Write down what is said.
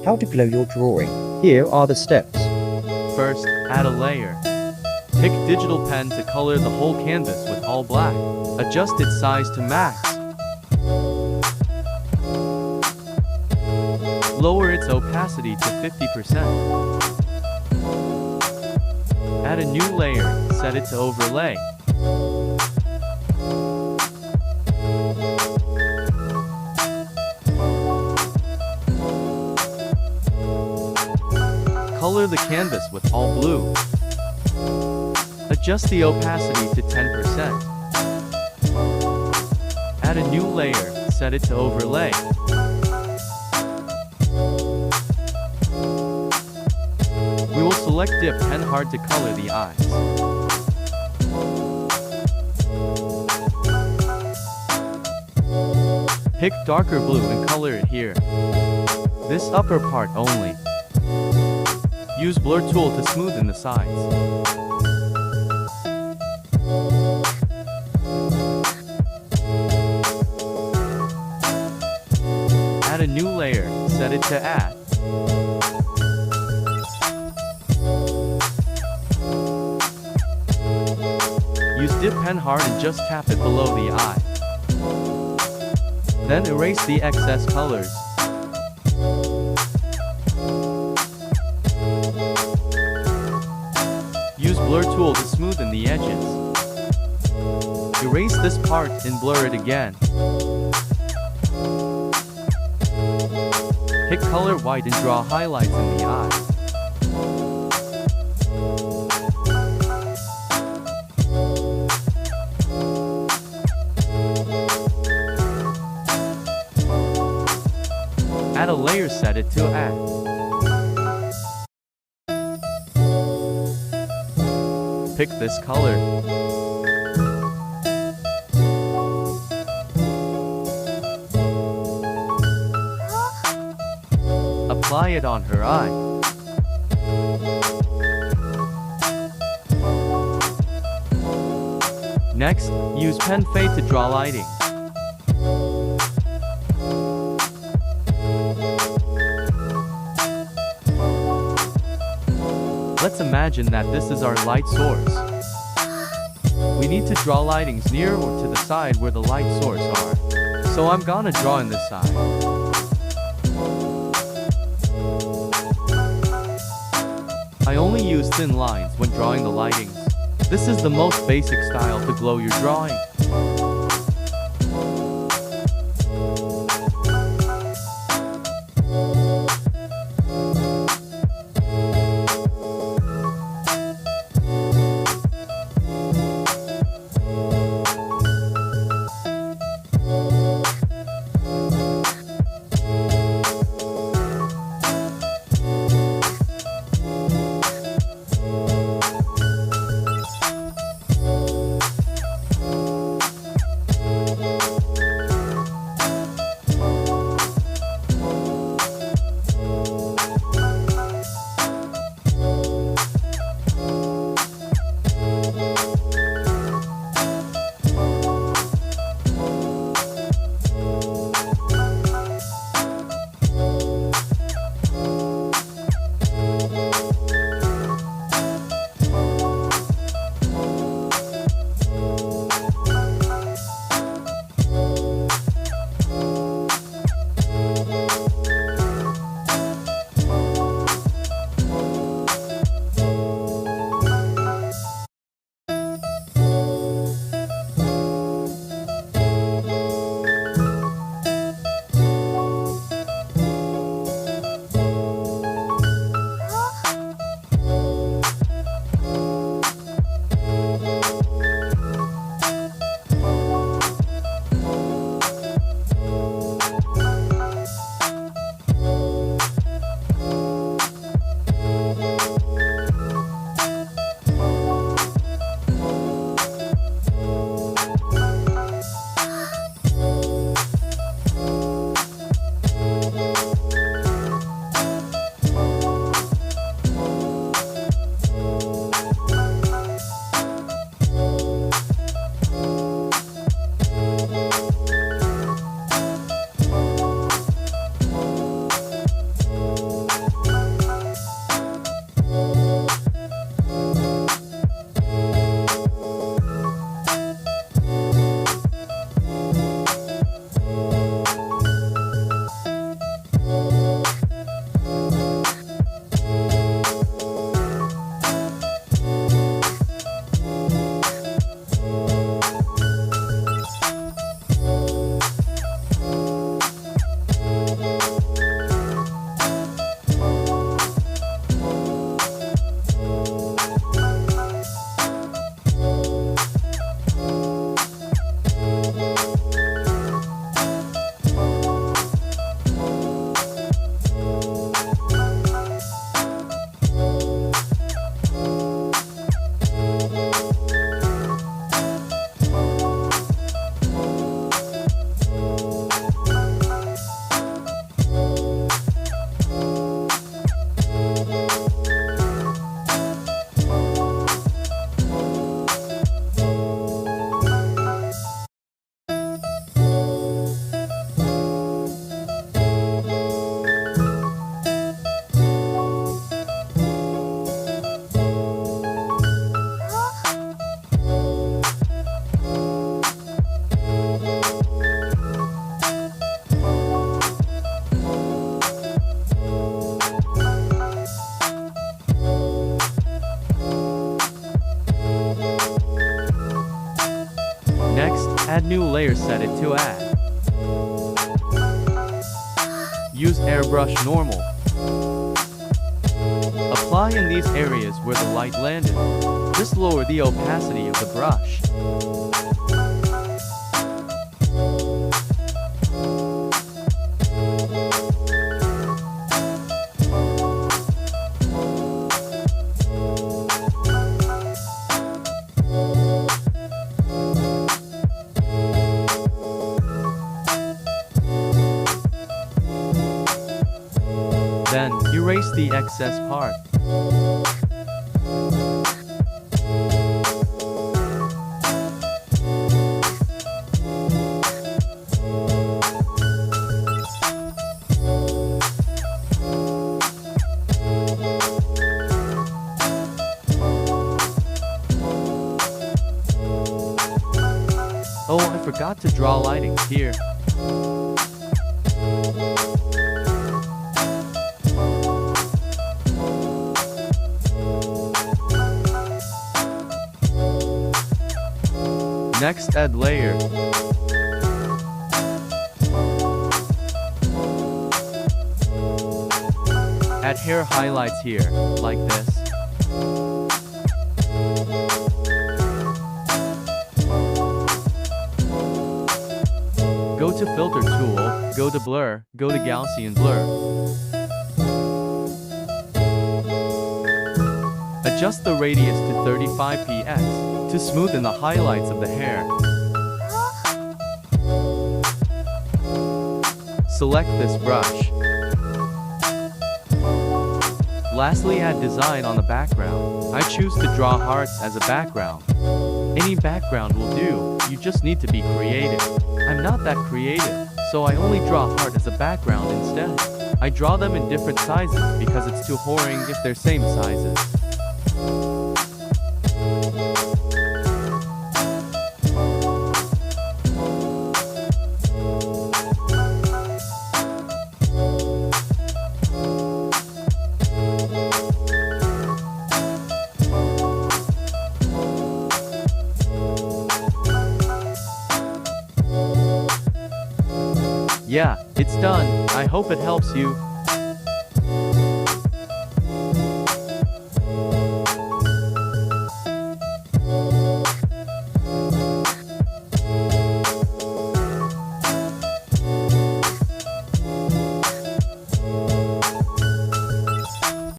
How to glow your drawing. Here are the steps. First, add a layer. Pick digital pen to color the whole canvas with all black. Adjust its size to max. Lower its opacity to 50%. Add a new layer, set it to overlay. Color the canvas with all blue. Adjust the opacity to 10%. Add a new layer, set it to overlay. We will select dip pen hard to color the eyes. Pick darker blue and color it here. This upper part only. Use blur tool to smoothen the sides. Add a new layer, set it to add. Use dip pen hard and just tap it below the eye. Then erase the excess colors. Use blur tool to smoothen the edges. Erase this part and blur it again. Pick color white and draw highlights in the eye. Add a layer, set it to add. Pick this color. Apply it on her eye. Next, use pen fade to draw lighting. Let's imagine that this is our light source. We need to draw lightings near or to the side where the light source are. So I'm gonna draw in this side. I only use thin lines when drawing the lightings. This is the most basic style to glow your drawing. new layer set it to add. Use airbrush normal. Apply in these areas where the light landed. Just lower the opacity of the brush. Then, erase the excess part. Oh, I forgot to draw lightings here. Next, add layer. Add hair highlights here, like this. Go to Filter tool, go to Blur, go to Gaussian Blur. Adjust the radius to 35 px to smoothen the highlights of the hair. Select this brush. Lastly, add design on the background. I choose to draw hearts as a background. Any background will do, you just need to be creative. I'm not that creative, so I only draw heart as a background instead. I draw them in different sizes because it's too boring if they're same sizes. Yeah, it's done. I hope it helps you.